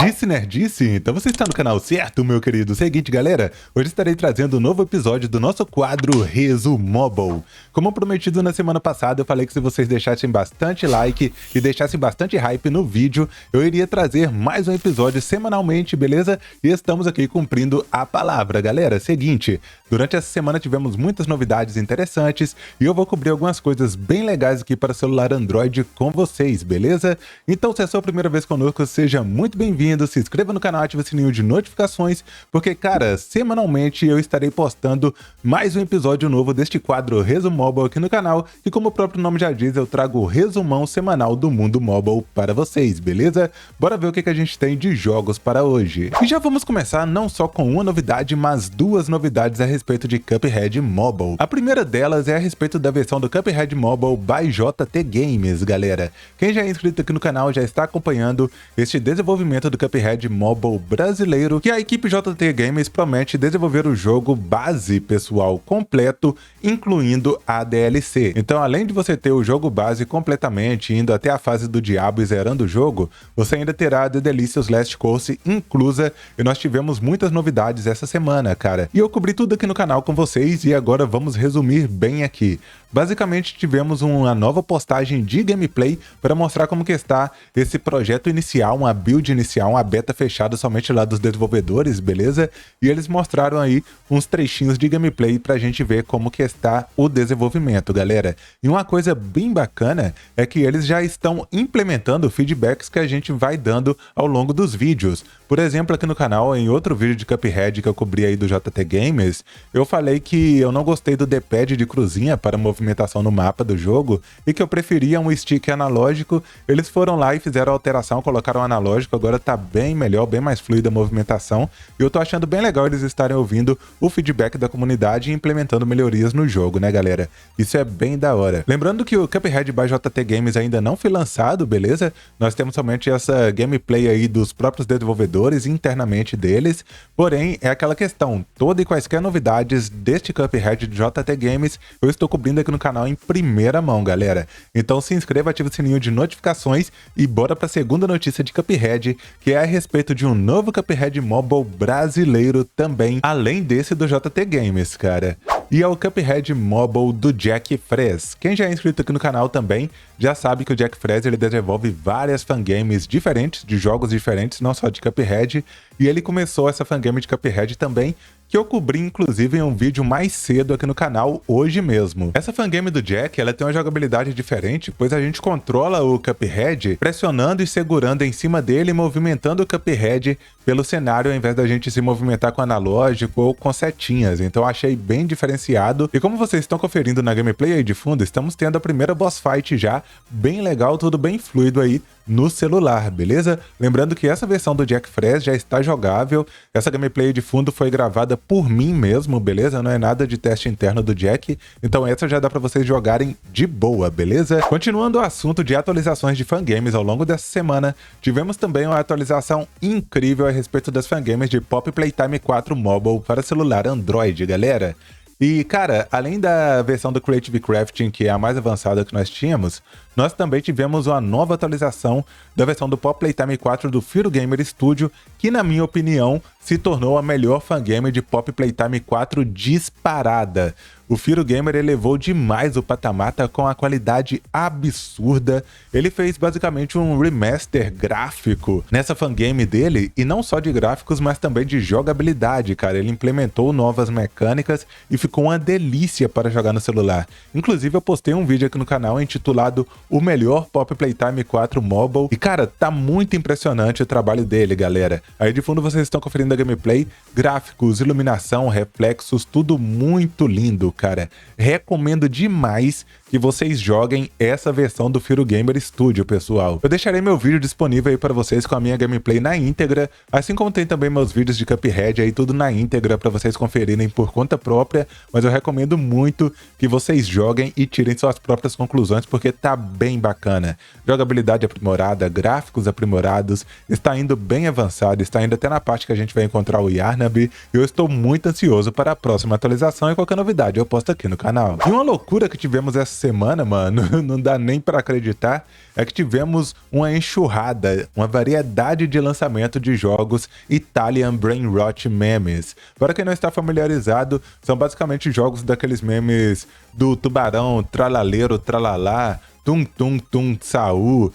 Disse Nerdice? Então você está no canal certo, meu querido. Seguinte, galera, hoje estarei trazendo um novo episódio do nosso quadro Resumóvel. Como prometido na semana passada, eu falei que se vocês deixassem bastante like e deixassem bastante hype no vídeo, eu iria trazer mais um episódio semanalmente, beleza? E estamos aqui cumprindo a palavra, galera. Seguinte, durante essa semana tivemos muitas novidades interessantes e eu vou cobrir algumas coisas bem legais aqui para celular Android com vocês, beleza? Então, se é a sua primeira vez conosco, seja muito bem-vindo, se inscreva no canal, ative o sininho de notificações, porque, cara, semanalmente eu estarei postando mais um episódio novo deste quadro Resumóvel aqui no canal, e como o próprio nome já diz, eu trago o resumão semanal do mundo mobile para vocês, beleza? Bora ver o que a gente tem de jogos para hoje. E já vamos começar não só com uma novidade, mas duas novidades a respeito de Cuphead Mobile. A primeira delas é a respeito da versão do Cuphead Mobile by JT Games, galera. Quem já é inscrito aqui no canal já está acompanhando este desenvolvimento do Cuphead Mobile brasileiro, que a equipe JT Games promete desenvolver o jogo base, pessoal, completo, incluindo a DLC. Então, além de você ter o jogo base completamente, indo até a fase do diabo e zerando o jogo, você ainda terá a The Delicious Last Course inclusa, e nós tivemos muitas novidades essa semana, cara. E eu cobri tudo aqui no canal com vocês, e agora vamos resumir bem aqui. Basicamente, tivemos uma nova postagem de gameplay para mostrar como que está esse projeto inicial, uma build inicial, uma beta fechada somente lá dos desenvolvedores, beleza? E eles mostraram aí uns trechinhos de gameplay pra gente ver como que está o desenvolvimento, galera. E uma coisa bem bacana é que eles já estão implementando feedbacks que a gente vai dando ao longo dos vídeos. Por exemplo, aqui no canal, em outro vídeo de Cuphead que eu cobri aí do JT Games, eu falei que eu não gostei do D-pad de cruzinha para movimentação no mapa do jogo e que eu preferia um stick analógico. Eles foram lá e fizeram a alteração, colocaram o analógico, agora tá bem melhor, bem mais fluida a movimentação, e eu tô achando bem legal eles estarem ouvindo o feedback da comunidade e implementando melhorias no jogo, né, galera? Isso é bem da hora. Lembrando que o Cuphead by JT Games ainda não foi lançado, beleza? Nós temos somente essa gameplay aí dos próprios desenvolvedores internamente deles, porém é aquela questão, toda e quaisquer novidades deste Cuphead de JT Games eu estou cobrindo aqui no canal em primeira mão, galera. Então se inscreva, ative o sininho de notificações e bora pra segunda notícia de Cuphead, que é a respeito de um novo Cuphead Mobile brasileiro também, além desse do JT Games, cara. E é o Cuphead Mobile do Jack Frez. Quem já é inscrito aqui no canal também já sabe que o Jack Frez ele desenvolve várias fangames diferentes, de jogos diferentes, não só de Cuphead, e ele começou essa fangame de Cuphead também, que eu cobri inclusive em um vídeo mais cedo aqui no canal, hoje mesmo. Essa fangame do Jack, ela tem uma jogabilidade diferente, pois a gente controla o Cuphead pressionando e segurando em cima dele e movimentando o Cuphead pelo cenário, ao invés da gente se movimentar com analógico ou com setinhas. Então achei bem diferenciado. E como vocês estão conferindo na gameplay aí de fundo, estamos tendo a primeira boss fight já, bem legal, tudo bem fluido aí no celular, beleza? Lembrando que essa versão do Jack Frez já está jogável, essa gameplay de fundo foi gravada por mim mesmo, beleza? Não é nada de teste interno do Jack, então essa já dá pra vocês jogarem de boa, beleza? Continuando o assunto de atualizações de fangames ao longo dessa semana, tivemos também uma atualização incrível a respeito das fangames de Pop Playtime 4 Mobile para celular Android, galera. E, cara, além da versão do Creative Crafting, que é a mais avançada que nós tínhamos, nós também tivemos uma nova atualização da versão do Pop Playtime 4 do Firo Gamer Studio, que, na minha opinião, se tornou a melhor fangame de Pop Playtime 4 disparada. O Firo Gamer elevou demais o patamar, tá com a qualidade absurda. Ele fez basicamente um remaster gráfico nessa fangame dele, e não só de gráficos, mas também de jogabilidade, cara. Ele implementou novas mecânicas e ficou uma delícia para jogar no celular. Inclusive, eu postei um vídeo aqui no canal intitulado O Melhor Pop Playtime 4 Mobile, e cara, tá muito impressionante o trabalho dele, galera. Aí de fundo vocês estão conferindo a gameplay, gráficos, iluminação, reflexos, tudo muito lindo, cara. Recomendo demais que vocês joguem essa versão do Firo Gamer Studio, pessoal. Eu deixarei meu vídeo disponível aí para vocês com a minha gameplay na íntegra, assim como tem também meus vídeos de Cuphead aí, tudo na íntegra para vocês conferirem por conta própria, mas eu recomendo muito que vocês joguem e tirem suas próprias conclusões, porque tá bem bacana. Jogabilidade aprimorada, gráficos aprimorados, está indo bem avançado, está indo até na parte que a gente vai encontrar o Yarnab, e eu estou muito ansioso para a próxima atualização e qualquer novidade eu posto aqui no canal. E uma loucura que tivemos essa semana, mano, não dá nem para acreditar, é que tivemos uma enxurrada, uma variedade de lançamento de jogos Italian Brain Rot memes. Para quem não está familiarizado, são basicamente jogos daqueles memes do tubarão, tralaleiro, tralalá, tum tum tum Saul,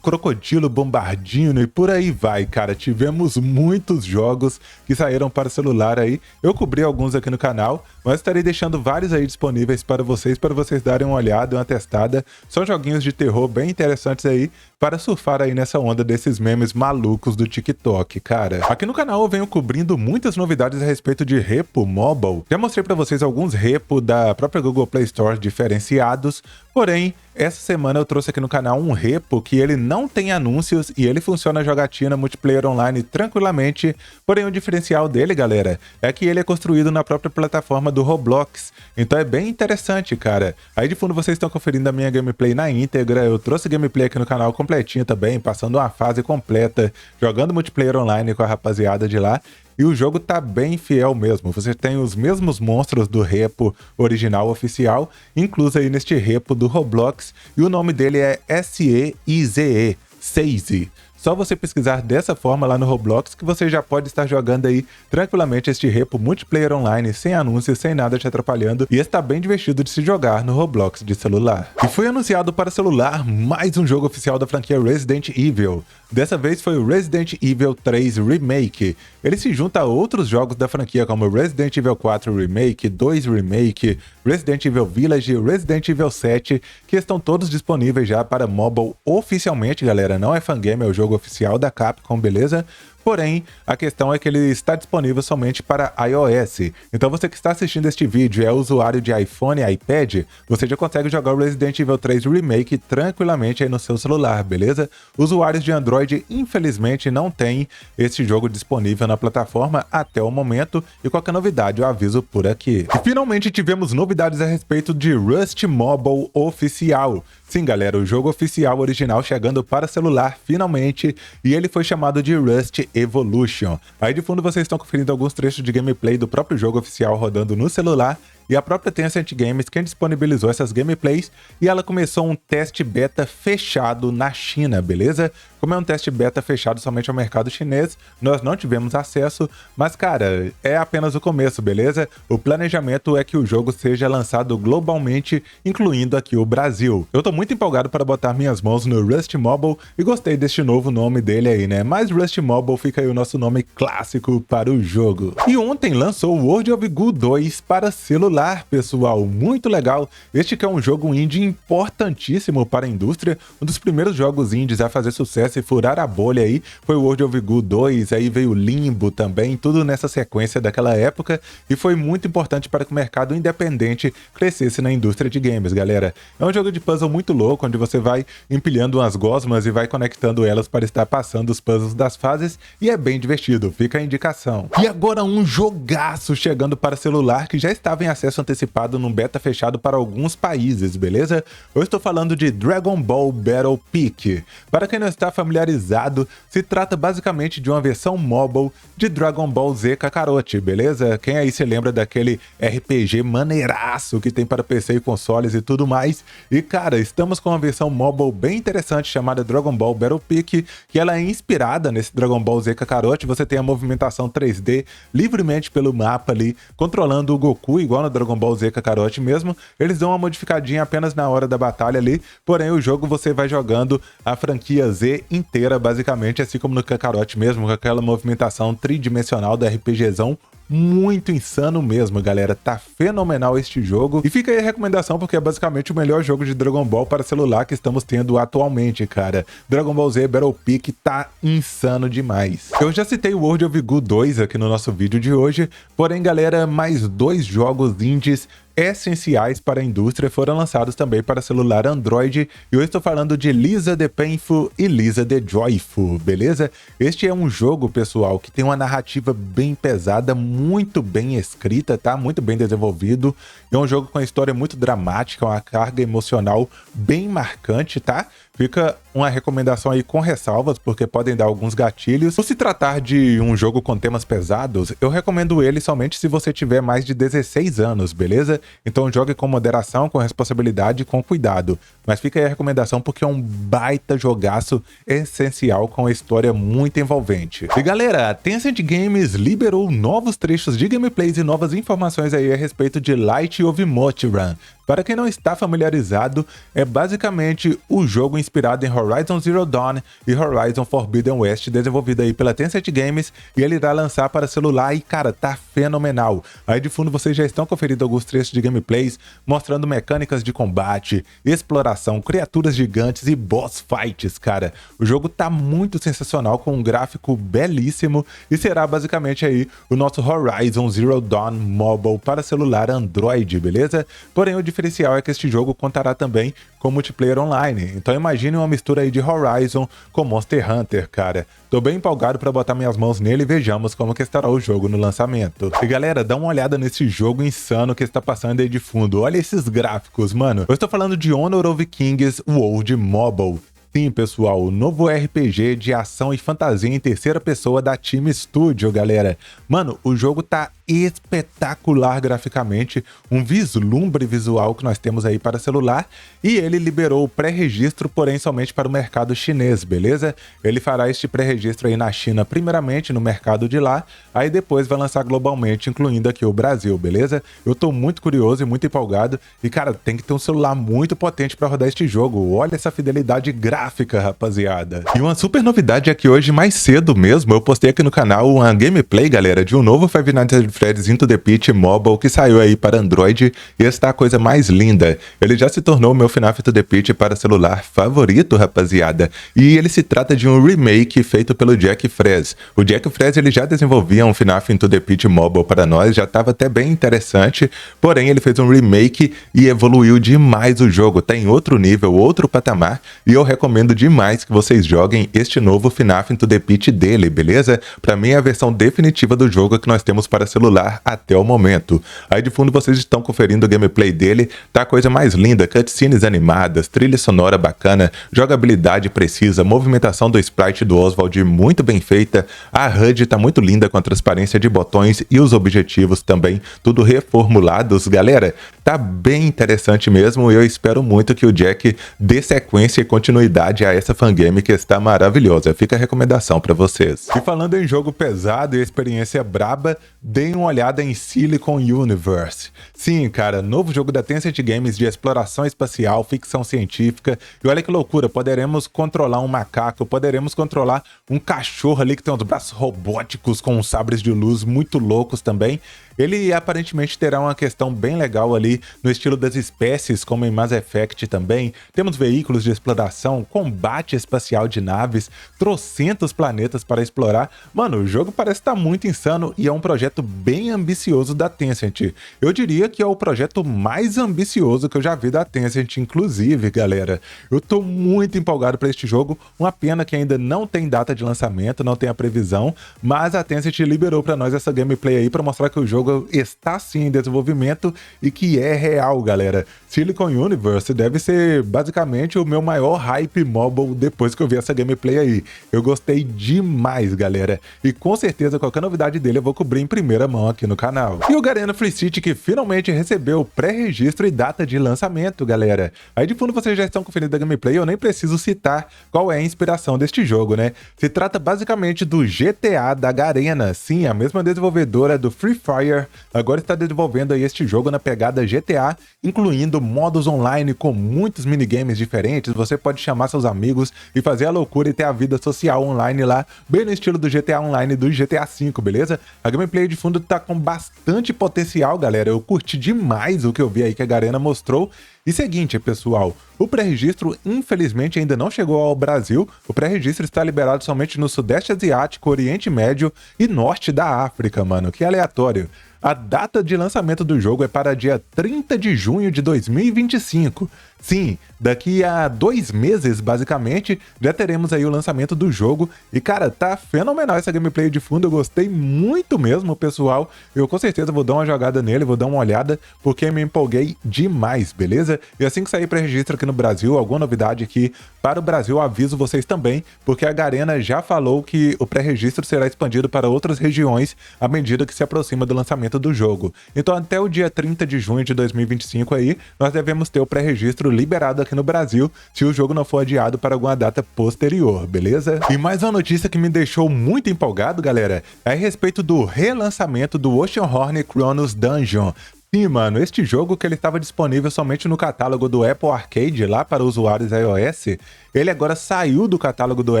crocodilo bombardino e por aí vai, cara. Tivemos muitos jogos que saíram para celular aí. Eu cobri alguns aqui no canal, mas estarei deixando vários aí disponíveis para vocês darem uma olhada, uma testada. São joguinhos de terror bem interessantes aí para surfar aí nessa onda desses memes malucos do TikTok, cara. Aqui no canal eu venho cobrindo muitas novidades a respeito de repo mobile. Já mostrei para vocês alguns repo da própria Google Play Store diferenciados, porém, essa semana eu trouxe aqui no canal um repo que ele não tem anúncios e ele funciona jogatina multiplayer online tranquilamente, porém o diferencial dele, galera, é que ele é construído na própria plataforma do Roblox, então é bem interessante, cara. Aí de fundo vocês estão conferindo a minha gameplay na íntegra, eu trouxe gameplay aqui no canal completinho também, passando uma fase completa, jogando multiplayer online com a rapaziada de lá. E o jogo tá bem fiel mesmo, você tem os mesmos monstros do repo original oficial, incluso aí neste repo do Roblox, e o nome dele é SEIZE, Seize. Só você pesquisar dessa forma lá no Roblox que você já pode estar jogando aí tranquilamente este repo multiplayer online, sem anúncios, sem nada te atrapalhando, e está bem divertido de se jogar no Roblox de celular. E foi anunciado para celular mais um jogo oficial da franquia Resident Evil. Dessa vez foi o Resident Evil 3 Remake. Ele se junta a outros jogos da franquia como Resident Evil 4 Remake, 2 Remake, Resident Evil Village e Resident Evil 7, que estão todos disponíveis já para mobile oficialmente, galera. Não é fangame, é o jogo oficial da Capcom, beleza? Porém, a questão é que ele está disponível somente para iOS. Então você que está assistindo este vídeo e é usuário de iPhone e iPad, você já consegue jogar o Resident Evil 3 Remake tranquilamente aí no seu celular, beleza? Usuários de Android, infelizmente, não têm esse jogo disponível na plataforma até o momento, e qualquer novidade eu aviso por aqui. E finalmente tivemos novidades a respeito de Rust Mobile oficial. Sim, galera, o jogo oficial original chegando para celular finalmente, e ele foi chamado de Rust Evolution. Aí de fundo vocês estão conferindo alguns trechos de gameplay do próprio jogo oficial rodando no celular, e a própria Tencent Games quem disponibilizou essas gameplays, e ela começou um teste beta fechado na China, beleza? Como é um teste beta fechado somente ao mercado chinês, nós não tivemos acesso, mas cara, é apenas o começo, beleza? O planejamento é que o jogo seja lançado globalmente, incluindo aqui o Brasil. Eu tô muito empolgado para botar minhas mãos no Rust Mobile e gostei deste novo nome dele aí, né? Mas Rust Mobile fica aí o nosso nome clássico para o jogo. E ontem lançou o World of Goo 2 para celular, pessoal, muito legal. Este que é um jogo indie importantíssimo para a indústria, um dos primeiros jogos indies a fazer sucesso e furar a bolha aí foi o World of Goo 2, aí veio o Limbo também, tudo nessa sequência daquela época, e foi muito importante para que o mercado independente crescesse na indústria de games, galera. É um jogo de puzzle muito louco, onde você vai empilhando umas gosmas e vai conectando elas para estar passando os puzzles das fases, e é bem divertido, fica a indicação. E agora um jogaço chegando para celular que já estava em acesso antecipado num beta fechado para alguns países, beleza? Eu estou falando de Dragon Ball Battle Peak. Para quem não está familiarizado, se trata basicamente de uma versão mobile de Dragon Ball Z Kakarot, beleza? Quem aí se lembra daquele RPG maneiraço que tem para PC e consoles e tudo mais? E cara, estamos com uma versão mobile bem interessante chamada Dragon Ball Battle Peak, que ela é inspirada nesse Dragon Ball Z Kakarot. Você tem a movimentação 3D livremente pelo mapa ali, controlando o Goku igual no Dragon Ball Z Kakarot mesmo. Eles dão uma modificadinha apenas na hora da batalha ali, porém o jogo você vai jogando a franquia Z inteira, basicamente, assim como no Kakarot mesmo, com aquela movimentação tridimensional do RPGzão. Muito insano mesmo, galera. Tá fenomenal este jogo. E fica aí a recomendação, porque é basicamente o melhor jogo de Dragon Ball para celular que estamos tendo atualmente, cara. Dragon Ball Z Battle Peak tá insano demais. Eu já citei o World of Goo 2 aqui no nosso vídeo de hoje, porém, galera, mais dois jogos indies essenciais para a indústria foram lançados também para celular Android, e eu estou falando de Lisa the Painful e Lisa the Joyful, beleza? Este é um jogo, pessoal, que tem uma narrativa bem pesada, muito bem escrita, tá? Muito bem desenvolvido. É um jogo com uma história muito dramática, uma carga emocional bem marcante, tá? Fica uma recomendação aí com ressalvas, porque podem dar alguns gatilhos. Por se tratar de um jogo com temas pesados, eu recomendo ele somente se você tiver mais de 16 anos, beleza? Então jogue com moderação, com responsabilidade e com cuidado. Mas fica aí a recomendação porque é um baita jogaço essencial com uma história muito envolvente. E galera, a Tencent Games liberou novos trechos de gameplays e novas informações aí a respeito de Light of Mothra. Para quem não está familiarizado, é basicamente o jogo inspirado em Horizon Zero Dawn e Horizon Forbidden West, desenvolvido aí pela Tencent Games, e ele irá lançar para celular e, cara, tá fenomenal. Aí de fundo vocês já estão conferindo alguns trechos de gameplays, mostrando mecânicas de combate, exploração, criaturas gigantes e boss fights, cara. O jogo tá muito sensacional, com um gráfico belíssimo, e será basicamente aí o nosso Horizon Zero Dawn Mobile para celular Android, beleza? Porém, o diferencial é que este jogo contará também com multiplayer online, então imagine uma mistura aí de Horizon com Monster Hunter, cara. Tô bem empolgado para botar minhas mãos nele e vejamos como que estará o jogo no lançamento. E galera, dá uma olhada nesse jogo insano que está passando aí de fundo, olha esses gráficos, mano. Eu estou falando de Honor of Kings World Mobile. Sim, pessoal, o novo RPG de ação e fantasia em terceira pessoa da Team Studio, galera. Mano, o jogo tá espetacular graficamente, um vislumbre visual que nós temos aí para celular, e ele liberou o pré-registro, porém somente para o mercado chinês, beleza? Ele fará este pré-registro aí na China, primeiramente no mercado de lá, aí depois vai lançar globalmente, incluindo aqui o Brasil, beleza? Eu tô muito curioso e muito empolgado, e cara, tem que ter um celular muito potente para rodar este jogo. Olha essa fidelidade gráfica, rapaziada. E uma super novidade é que hoje, mais cedo mesmo, eu postei aqui no canal uma gameplay, galera, de um novo Five Nights at Freddy's Into the Pit Mobile que saiu aí para Android, e está a coisa mais linda. Ele já se tornou o meu FNAF Into the Pit para celular favorito, rapaziada. E ele se trata de um remake feito pelo Jack Frez. O Jack Frez, ele já desenvolvia um FNAF Into the Pit Mobile para nós, já estava até bem interessante, porém ele fez um remake e evoluiu demais o jogo, tá em outro nível, outro patamar, e eu recomendo demais que vocês joguem este novo FNAF Into the Pit dele, beleza? Para mim é a versão definitiva do jogo que nós temos para celular até o momento. Aí de fundo vocês estão conferindo o gameplay dele, tá a coisa mais linda, cutscenes animadas, trilha sonora bacana, jogabilidade precisa, movimentação do sprite do Oswald muito bem feita, a HUD tá muito linda com a transparência de botões e os objetivos também, tudo reformulados, galera. Tá bem interessante mesmo, e eu espero muito que o Jack dê sequência e continuidade a essa fangame que está maravilhosa. Fica a recomendação para vocês. E falando em jogo pesado e experiência braba, deem uma olhada em Silicon Universe. Sim, cara, novo jogo da Tencent Games de exploração espacial, ficção científica, e olha que loucura, poderemos controlar um macaco, poderemos controlar um cachorro ali que tem uns braços robóticos com uns sabres de luz muito loucos também. Ele aparentemente terá uma questão bem legal ali no estilo das espécies, como em Mass Effect também. Temos veículos de exploração, combate espacial de naves, trocentos planetas para explorar. Mano, o jogo parece estar muito insano e é um projeto bem ambicioso da Tencent. Eu diria que é o projeto mais ambicioso que eu já vi da Tencent, inclusive, galera. Eu tô muito empolgado para este jogo, uma pena que ainda não tem data de lançamento, não tem a previsão, mas a Tencent liberou para nós essa gameplay aí para mostrar que o jogo está sim em desenvolvimento e que é real, galera. Silicon Universe deve ser basicamente o meu maior hype mobile depois que eu vi essa gameplay aí. Eu gostei demais, galera. E com certeza qualquer novidade dele eu vou cobrir em primeira mão aqui no canal. E o Garena Free City que finalmente recebeu pré-registro e data de lançamento, galera. Aí de fundo vocês já estão conferindo a gameplay, eu nem preciso citar qual é a inspiração deste jogo, né? Se trata basicamente do GTA da Garena. Sim, a mesma desenvolvedora do Free Fire agora está desenvolvendo aí este jogo na pegada GTA, incluindo modos online com muitos minigames diferentes. Você pode chamar seus amigos e fazer a loucura e ter a vida social online lá, bem no estilo do GTA Online do GTA V, beleza? A gameplay de fundo tá com bastante potencial, galera. Eu curti demais o que eu vi aí que a Garena mostrou. E seguinte, pessoal, o pré-registro infelizmente ainda não chegou ao Brasil. O pré-registro está liberado somente no Sudeste Asiático, Oriente Médio e Norte da África, mano. Que aleatório. A data de lançamento do jogo é para dia 30 de junho de 2025. Sim, daqui a 2 meses, basicamente, já teremos aí o lançamento do jogo. E, cara, tá fenomenal essa gameplay de fundo. Eu gostei muito mesmo, pessoal. Eu com certeza vou dar uma jogada nele, vou dar uma olhada, porque me empolguei demais, beleza? E assim que sair pré-registro aqui no Brasil, alguma novidade aqui para o Brasil, aviso vocês também, porque a Garena já falou que o pré-registro será expandido para outras regiões à medida que se aproxima do lançamento do jogo. Então, até o dia 30 de junho de 2025 aí, nós devemos ter o pré-registro liberado aqui no Brasil, se o jogo não for adiado para alguma data posterior, beleza? E mais uma notícia que me deixou muito empolgado, galera, é a respeito do relançamento do Oceanhorn Chronos Dungeon. Sim, mano, este jogo que ele estava disponível somente no catálogo do Apple Arcade lá para usuários iOS, ele agora saiu do catálogo do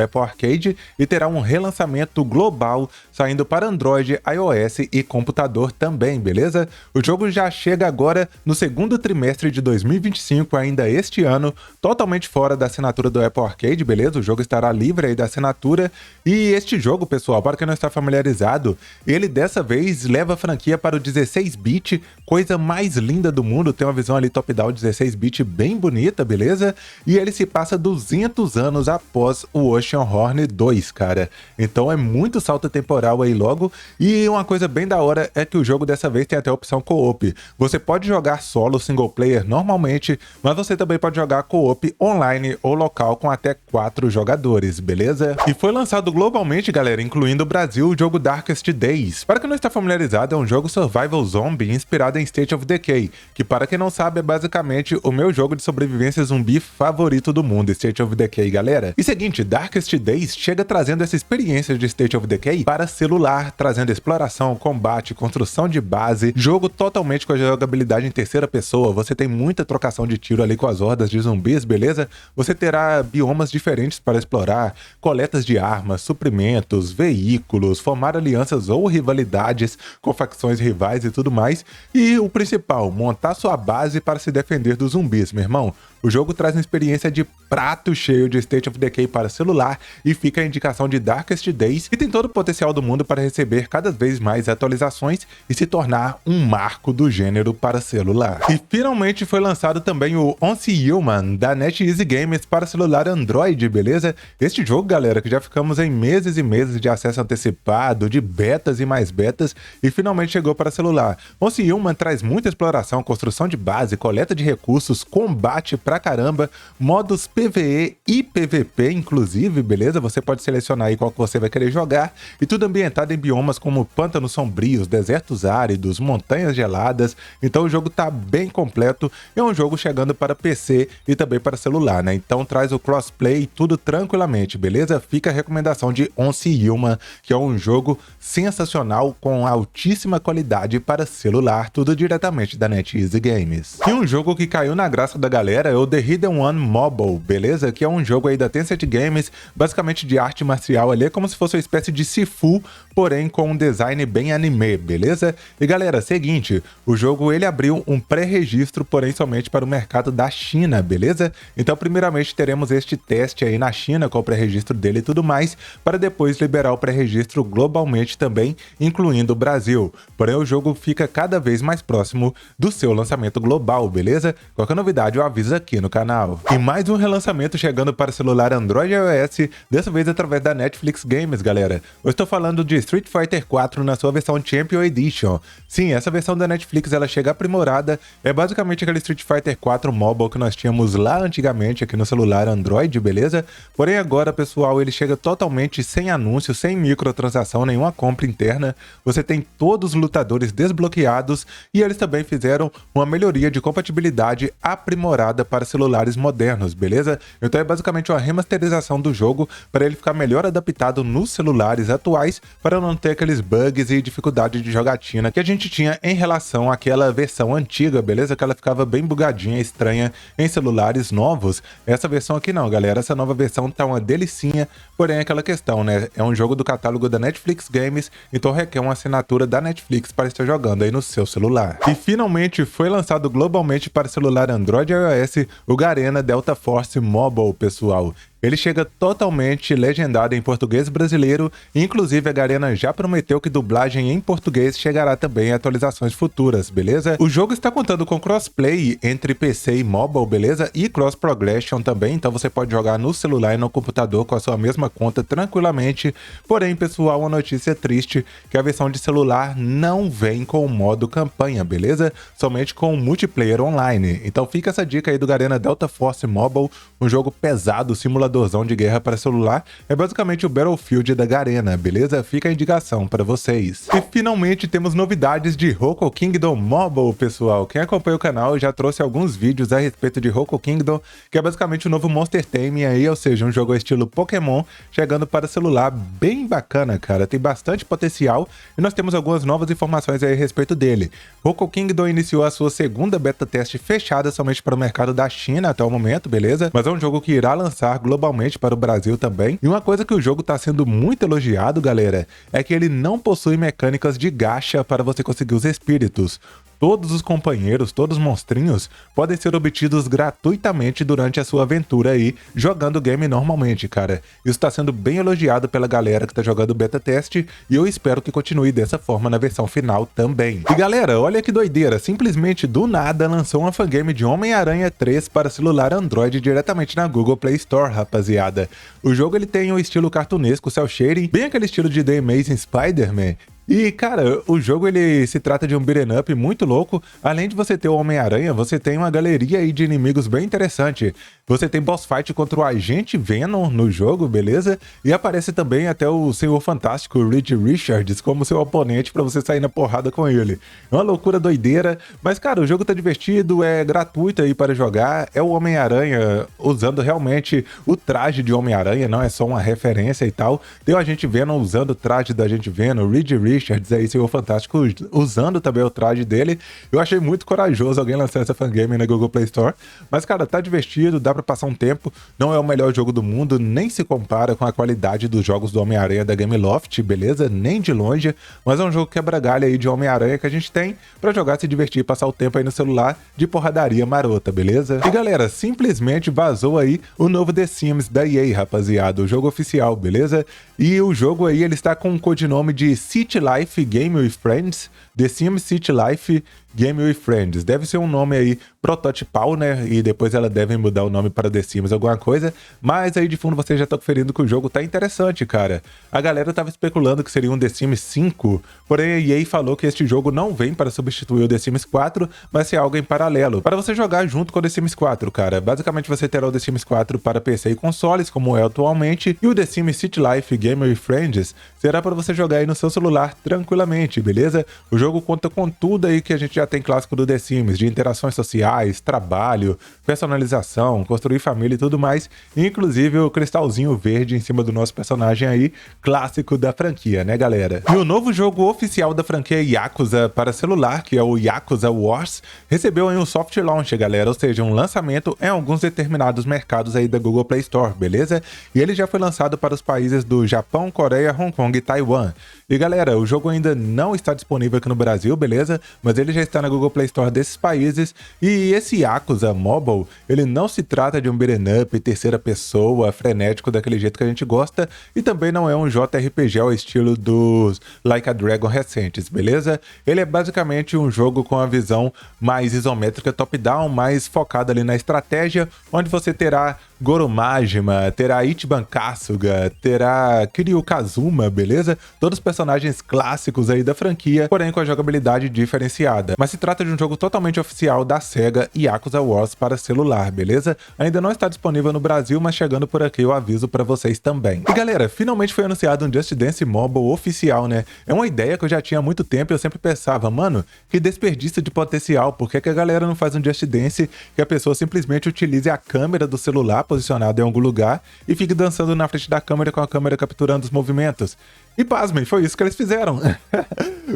Apple Arcade e terá um relançamento global saindo para Android, iOS e computador também, beleza? O jogo já chega agora no segundo trimestre de 2025, ainda este ano, totalmente fora da assinatura do Apple Arcade, beleza? O jogo estará livre aí da assinatura. E este jogo, pessoal, para quem não está familiarizado, ele dessa vez leva a franquia para o 16-bit, coisa mais linda do mundo, tem uma visão ali top-down 16-bit bem bonita, beleza? E ele se passa 200 anos após o Oceanhorn 2, cara. Então é muito salto temporal aí logo. E uma coisa bem da hora é que o jogo dessa vez tem até a opção co-op. Você pode jogar solo, single player normalmente, mas você também pode jogar co-op online ou local com até 4 jogadores, beleza? E foi lançado globalmente, galera, incluindo o Brasil, o jogo Darkest Days. Para quem não está familiarizado, é um jogo survival zombie inspirado em State of Decay, que para quem não sabe é basicamente o meu jogo de sobrevivência zumbi favorito do mundo, State of Decay, galera. E seguinte, Darkest Days chega trazendo essa experiência de State of Decay para celular, trazendo exploração, combate, construção de base, jogo totalmente com a jogabilidade em terceira pessoa. Você tem muita trocação de tiro ali com as hordas de zumbis, beleza? Você terá biomas diferentes para explorar, coletas de armas, suprimentos, veículos, formar alianças ou rivalidades com facções rivais e tudo mais. E o principal, montar sua base para se defender dos zumbis, meu irmão. O jogo traz uma experiência de prato cheio de State of Decay para celular e fica a indicação de Darkest Days, que tem todo o potencial do mundo para receber cada vez mais atualizações e se tornar um marco do gênero para celular. E finalmente foi lançado também o Once Human da NetEase Games para celular Android, beleza? Este jogo, galera, que já ficamos em meses e meses de acesso antecipado, de betas e mais betas, e finalmente chegou para celular. Once Human traz muita exploração, construção de base, coleta de recursos, combate pra caramba, modos PvE e PvP, inclusive, beleza? Você pode selecionar aí qual que você vai querer jogar, e tudo ambientado em biomas como pântanos sombrios, desertos áridos, montanhas geladas. Então o jogo tá bem completo, é um jogo chegando para PC e também para celular, né? Então traz o crossplay tudo tranquilamente, beleza? Fica a recomendação de Once Human, que é um jogo sensacional com altíssima qualidade para celular, tudo diretamente da NetEase Games. E um jogo que caiu na graça da galera é o The Hidden One Mobile, beleza? Que é um jogo aí da Tencent Games, basicamente de arte marcial ali, é como se fosse uma espécie de Sifu, porém com um design bem anime, beleza? E galera, seguinte, o jogo ele abriu um pré-registro, porém somente para o mercado da China, beleza? Então primeiramente teremos este teste aí na China com o pré-registro dele e tudo mais, para depois liberar o pré-registro globalmente também, incluindo o Brasil. Porém o jogo fica cada vez mais próximo do seu lançamento global, beleza? Qualquer novidade eu aviso aqui no canal. E mais um relançamento chegando para celular Android e iOS, dessa vez através da Netflix Games, galera. Eu estou falando de Street Fighter 4 na sua versão Champion Edition. Sim, essa versão da Netflix ela chega aprimorada, é basicamente aquele Street Fighter 4 Mobile que nós tínhamos lá antigamente aqui no celular Android, beleza? Porém agora, pessoal, ele chega totalmente sem anúncio, sem microtransação, nenhuma compra interna. Você tem todos os lutadores desbloqueados e eles também fizeram uma melhoria de compatibilidade aprimorada para para celulares modernos, beleza? Então é basicamente uma remasterização do jogo para ele ficar melhor adaptado nos celulares atuais, para não ter aqueles bugs e dificuldade de jogatina que a gente tinha em relação àquela versão antiga, beleza? Que ela ficava bem bugadinha, estranha em celulares novos. Essa versão aqui não, galera. Essa nova versão tá uma delicinha, porém é aquela questão, né? É um jogo do catálogo da Netflix Games, então requer uma assinatura da Netflix para estar jogando aí no seu celular. E finalmente foi lançado globalmente para celular Android e iOS o Garena Delta Force Mobile, pessoal. Ele chega totalmente legendado em português brasileiro, e inclusive a Garena já prometeu que dublagem em português chegará também em atualizações futuras, beleza? O jogo está contando com crossplay entre PC e mobile, beleza? E cross progression também, então você pode jogar no celular e no computador com a sua mesma conta tranquilamente. Porém, pessoal, uma notícia triste, que a versão de celular não vem com o modo campanha, beleza? Somente com o multiplayer online. Então fica essa dica aí do Garena Delta Force Mobile, um jogo pesado, simulador de guerra para celular, é basicamente o Battlefield da Garena, beleza? Fica a indicação para vocês. E finalmente temos novidades de Roco Kingdom Mobile, pessoal. Quem acompanha o canal já trouxe alguns vídeos a respeito de Roco Kingdom, que é basicamente o novo Monster Taming aí, ou seja, um jogo estilo Pokémon, chegando para celular, bem bacana, cara. Tem bastante potencial e nós temos algumas novas informações aí a respeito dele. Roco Kingdom iniciou a sua segunda beta teste fechada somente para o mercado da China até o momento, beleza? Mas é um jogo que irá lançar globalmente para o Brasil também. E uma coisa que o jogo está sendo muito elogiado, galera, é que ele não possui mecânicas de gacha para você conseguir os espíritos. Todos os companheiros, todos os monstrinhos, podem ser obtidos gratuitamente durante a sua aventura aí, jogando o game normalmente, cara. Isso tá sendo bem elogiado pela galera que tá jogando o beta teste, e eu espero que continue dessa forma na versão final também. E galera, olha que doideira, simplesmente do nada lançou uma fangame de Homem-Aranha 3 para celular Android diretamente na Google Play Store, rapaziada. O jogo ele tem um estilo cartunesco, cel shading, bem aquele estilo de The Amazing Spider-Man. E, cara, o jogo ele se trata de um beat'em up muito louco. Além de você ter o Homem-Aranha, você tem uma galeria aí de inimigos bem interessante. Você tem boss fight contra o Agente Venom no jogo, beleza? E aparece também até o Senhor Fantástico, o Reed Richards, como seu oponente pra você sair na porrada com ele. É uma loucura doideira, mas, cara, o jogo tá divertido, é gratuito aí para jogar. É o Homem-Aranha usando realmente o traje de Homem-Aranha, não é só uma referência e tal. Tem o Agente Venom usando o traje do Agente Venom, o Reed Richards aí, Senhor Fantástico, usando também o traje dele. Eu achei muito corajoso alguém lançar essa fangame na Google Play Store. Mas, cara, tá divertido, dá pra passar um tempo. Não é o melhor jogo do mundo, nem se compara com a qualidade dos jogos do Homem-Aranha da Gameloft, beleza? Nem de longe. Mas é um jogo quebra-galho aí de Homem-Aranha que a gente tem pra jogar, se divertir e passar o tempo aí no celular de porradaria marota, beleza? E, galera, simplesmente vazou aí o novo The Sims da EA, rapaziada. O jogo oficial, beleza? E o jogo aí, ele está com o codinome de City Life Game with Friends, The Sims City Life Game with Friends. Deve ser um nome aí prototipal, né? E depois ela deve mudar o nome para The Sims alguma coisa. Mas aí de fundo você já tá conferindo que o jogo tá interessante, cara. A galera tava especulando que seria um The Sims 5, porém a EA falou que este jogo não vem para substituir o The Sims 4, mas ser algo em paralelo, para você jogar junto com o The Sims 4, cara. Basicamente você terá o The Sims 4 para PC e consoles, como é atualmente, e o The Sims City Life Game with Friends será para você jogar aí no seu celular tranquilamente, beleza? O jogo conta com tudo aí que a gente já tem clássico do The Sims, de interações sociais, trabalho, personalização, construir família e tudo mais, inclusive o cristalzinho verde em cima do nosso personagem aí, clássico da franquia, né, galera? E o novo jogo oficial da franquia Yakuza para celular, que é o Yakuza Wars, recebeu aí um soft launch, galera, ou seja, um lançamento em alguns determinados mercados aí da Google Play Store, beleza? E ele já foi lançado para os países do Japão, Coreia, Hong Kong e Taiwan. E galera, o jogo ainda não está disponível aqui no Brasil, beleza? Mas ele já está na Google Play Store desses países. E esse Yakuza Mobile, ele não se trata de um beat'em up, terceira pessoa, frenético daquele jeito que a gente gosta. E também não é um JRPG ao estilo dos Like a Dragon recentes, beleza? Ele é basicamente um jogo com a visão mais isométrica top-down, mais focada ali na estratégia, onde você terá Goro Majima, terá Ichiban Kasuga, terá Kiryu Kazuma, beleza? Todos os personagens clássicos aí da franquia, porém com a jogabilidade diferenciada. Mas se trata de um jogo totalmente oficial da SEGA Yakuza Wars para celular, beleza? Ainda não está disponível no Brasil, mas chegando por aqui eu aviso pra vocês também. E galera, finalmente foi anunciado um Just Dance Mobile oficial, né? É uma ideia que eu já tinha há muito tempo e eu sempre pensava, mano, que desperdício de potencial, por que a galera não faz um Just Dance que a pessoa simplesmente utilize a câmera do celular posicionada em algum lugar e fique dançando na frente da câmera com a câmera capturando os movimentos? E pasmem, foi isso que eles fizeram.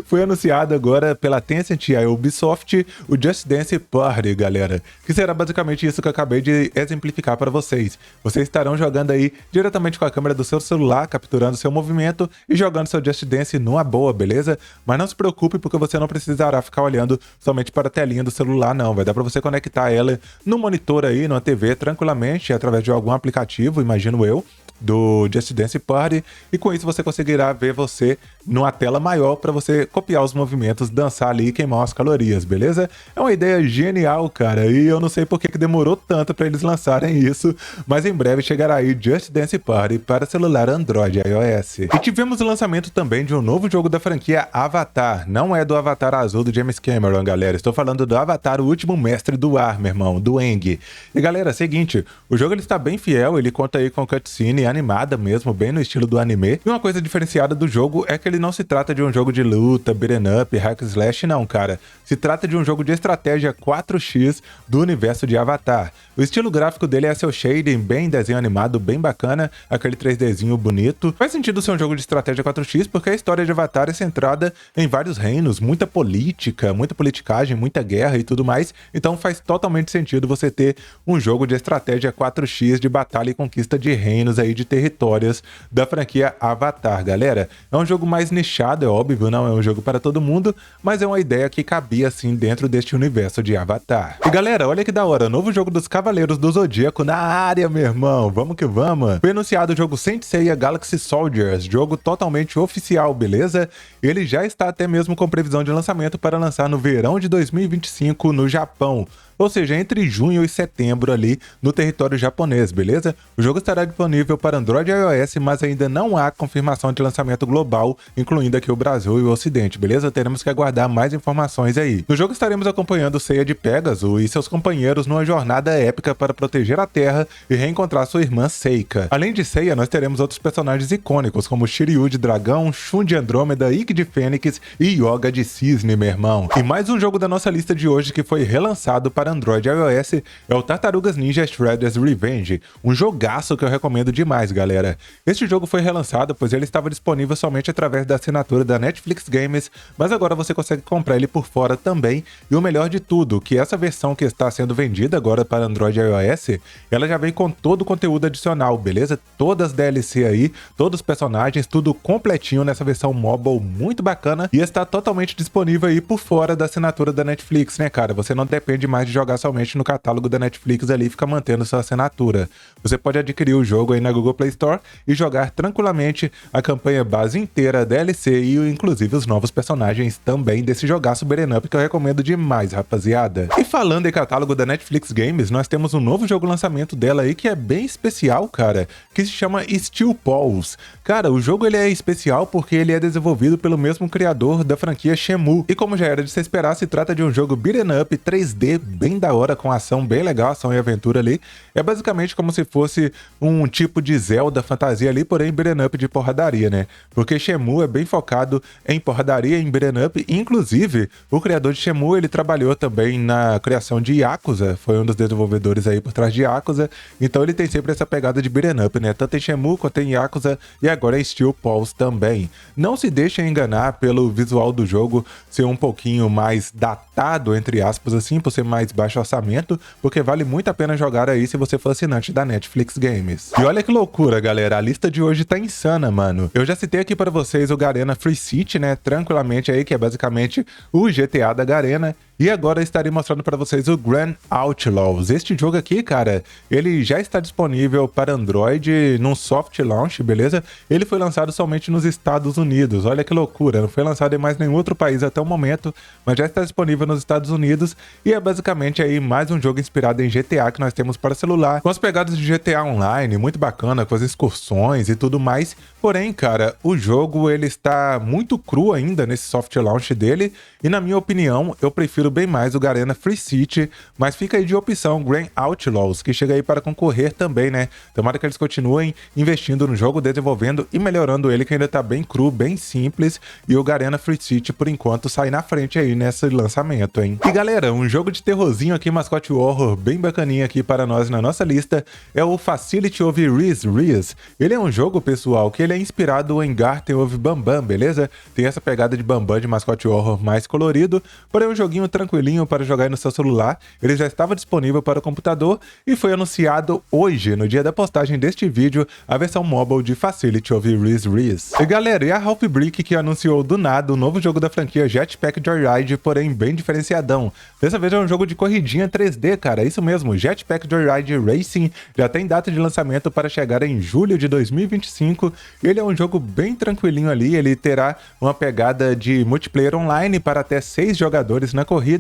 Foi anunciado agora pela Tencent e a Ubisoft o Just Dance Party, galera, que será basicamente isso que eu acabei de exemplificar para vocês. Vocês estarão jogando aí diretamente com a câmera do seu celular, capturando seu movimento e jogando seu Just Dance numa boa, beleza? Mas não se preocupe porque você não precisará ficar olhando somente para a telinha do celular, não. Vai dar para você conectar ela no monitor aí, numa TV, tranquilamente, através de algum aplicativo, imagino eu, do Just Dance Party, e com isso você conseguirá ver você numa tela maior para você copiar os movimentos, dançar ali e queimar as calorias, beleza? É uma ideia genial, cara, e eu não sei por que demorou tanto para eles lançarem isso, mas em breve chegará aí Just Dance Party para celular Android e iOS. E tivemos o lançamento também de um novo jogo da franquia Avatar, não é do Avatar azul do James Cameron, galera, estou falando do Avatar, o último mestre do ar, meu irmão, do Aang. E galera, seguinte, o jogo ele está bem fiel, ele conta aí com cutscene animada mesmo, bem no estilo do anime. E uma coisa diferenciada do jogo é que ele não se trata de um jogo de luta, beat'em up, hack slash, não, cara. Se trata de um jogo de estratégia 4x do universo de Avatar. O estilo gráfico dele é seu shading, bem desenho animado, bem bacana, aquele 3Dzinho bonito. Faz sentido ser um jogo de estratégia 4x porque a história de Avatar é centrada em vários reinos, muita política, muita politicagem, muita guerra e tudo mais. Então faz totalmente sentido você ter um jogo de estratégia 4x de batalha e conquista de reinos aí, de territórios da franquia Avatar, galera. É um jogo mais nichado, é óbvio, não é um jogo para todo mundo, mas é uma ideia que cabia assim dentro deste universo de Avatar. E galera, olha que da hora, novo jogo dos Cavaleiros do Zodíaco na área, meu irmão, vamos que vamos. Foi anunciado o jogo Saint Seiya Galaxy Soldiers, jogo totalmente oficial, beleza? Ele já está até mesmo com previsão de lançamento para lançar no verão de 2025 no Japão. Ou seja, entre junho e setembro ali no território japonês, beleza? O jogo estará disponível para Android e iOS, mas ainda não há confirmação de lançamento global, incluindo aqui o Brasil e o Ocidente, beleza? Teremos que aguardar mais informações aí. No jogo estaremos acompanhando Seiya de Pégaso e seus companheiros numa jornada épica para proteger a Terra e reencontrar sua irmã Seika. Além de Seiya, nós teremos outros personagens icônicos, como Shiryu de Dragão, Shun de Andrômeda, Ikki de Fênix e Yoga de Cisne, meu irmão. E mais um jogo da nossa lista de hoje que foi relançado para Android e iOS é o Tartarugas Ninja Shredder's Revenge, um jogaço que eu recomendo demais, galera. Este jogo foi relançado pois ele estava disponível somente através da assinatura da Netflix Games, mas agora você consegue comprar ele por fora também, e o melhor de tudo, que essa versão que está sendo vendida agora para Android e iOS, ela já vem com todo o conteúdo adicional, beleza? Todas as DLC aí, todos os personagens, tudo completinho nessa versão mobile muito bacana, e está totalmente disponível aí por fora da assinatura da Netflix, né, cara? Você não depende mais de jogar somente no catálogo da Netflix ali e fica mantendo sua assinatura. Você pode adquirir o jogo aí na Google Play Store e jogar tranquilamente a campanha base inteira, DLC e inclusive os novos personagens também desse jogaço beat'em up que eu recomendo demais, rapaziada. E falando em catálogo da Netflix Games, nós temos um novo jogo lançamento dela aí que é bem especial, cara, que se chama Steel Pulse. Cara, o jogo ele é especial porque ele é desenvolvido pelo mesmo criador da franquia Shenmue. E como já era de se esperar, se trata de um jogo beat'em up 3D bem da hora, com ação bem legal, ação e aventura ali. É basicamente como se fosse um tipo de Zelda fantasia ali, porém beat'em up de porradaria, né? Porque Shenmue é bem focado em porradaria, em beat'em up. Inclusive, o criador de Shenmue, ele trabalhou também na criação de Yakuza, foi um dos desenvolvedores aí por trás de Yakuza, então ele tem sempre essa pegada de beat'em up, né? Tanto em Shenmue quanto em Yakuza, e agora é Steel Pulse também. Não se deixem enganar pelo visual do jogo ser um pouquinho mais datado, entre aspas, assim, por ser mais baixo orçamento, porque vale muito a pena jogar aí se você for assinante da Netflix Games. E olha que loucura, galera, a lista de hoje tá insana, mano. Eu já citei aqui para vocês o Garena Free City, né, tranquilamente aí, que é basicamente o GTA da Garena. E agora eu estarei mostrando para vocês o Grand Outlaws. Este jogo aqui, cara, ele já está disponível para Android num soft launch, beleza? Ele foi lançado somente nos Estados Unidos, olha que loucura, não foi lançado em mais nenhum outro país até o momento, mas já está disponível nos Estados Unidos e é basicamente aí mais um jogo inspirado em GTA que nós temos para celular, com as pegadas de GTA Online, muito bacana, com as excursões e tudo mais. Porém, cara, o jogo ele está muito cru ainda nesse soft launch dele e na minha opinião, eu prefiro bem mais o Garena Free City, mas fica aí de opção Grand Outlaws, que chega aí para concorrer também, né? Tomara que eles continuem investindo no jogo, desenvolvendo e melhorando ele, que ainda tá bem cru, bem simples, e o Garena Free City, por enquanto, sai na frente aí nesse lançamento, hein? E galera, um jogo de terrorzinho aqui, mascote horror, bem bacaninha aqui para nós na nossa lista, é o Facility of Reese. Ele é um jogo, pessoal, que ele é inspirado em Garten of Bambam, beleza? Tem essa pegada de Bambam, de mascote horror mais colorido, porém um joguinho tranquilinho para jogar aí no seu celular. Ele já estava disponível para o computador e foi anunciado hoje, no dia da postagem deste vídeo, a versão mobile de Facility of Reese. E galera, e a Half Brick que anunciou do nada o novo jogo da franquia Jetpack Joyride, porém bem diferenciadão. Dessa vez é um jogo de corridinha 3D, cara, isso mesmo, Jetpack Joyride Racing, já tem data de lançamento para chegar em julho de 2025. Ele é um jogo bem tranquilinho ali, ele terá uma pegada de multiplayer online para até 6 jogadores na corrida,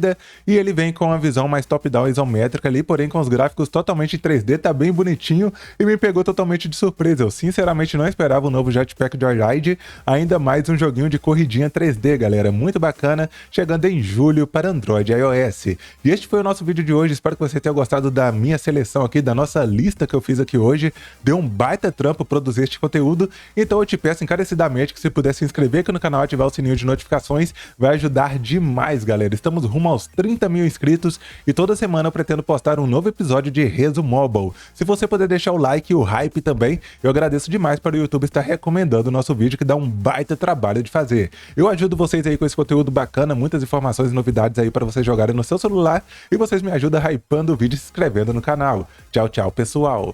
e ele vem com uma visão mais top-down isométrica ali, porém com os gráficos totalmente 3D, tá bem bonitinho e me pegou totalmente de surpresa. Eu sinceramente não esperava o novo Jetpack Joyride, ainda mais um joguinho de corridinha 3D, galera, muito bacana, chegando em julho para Android e iOS. E este foi o nosso vídeo de hoje, espero que você tenha gostado da minha seleção aqui, da nossa lista que eu fiz aqui hoje. Deu um baita trampo produzir este conteúdo, então eu te peço encarecidamente que se puder se inscrever aqui no canal, ativar o sininho de notificações, vai ajudar demais, galera. Estamos rumo aos 30 mil inscritos e toda semana eu pretendo postar um novo episódio de Rezo Mobile. Se você puder deixar o like e o hype também, eu agradeço demais para o YouTube estar recomendando o nosso vídeo, que dá um baita trabalho de fazer. Eu ajudo vocês aí com esse conteúdo bacana, muitas informações e novidades aí para vocês jogarem no seu celular, e vocês me ajudam hypando o vídeo e se inscrevendo no canal. Tchau, tchau, pessoal!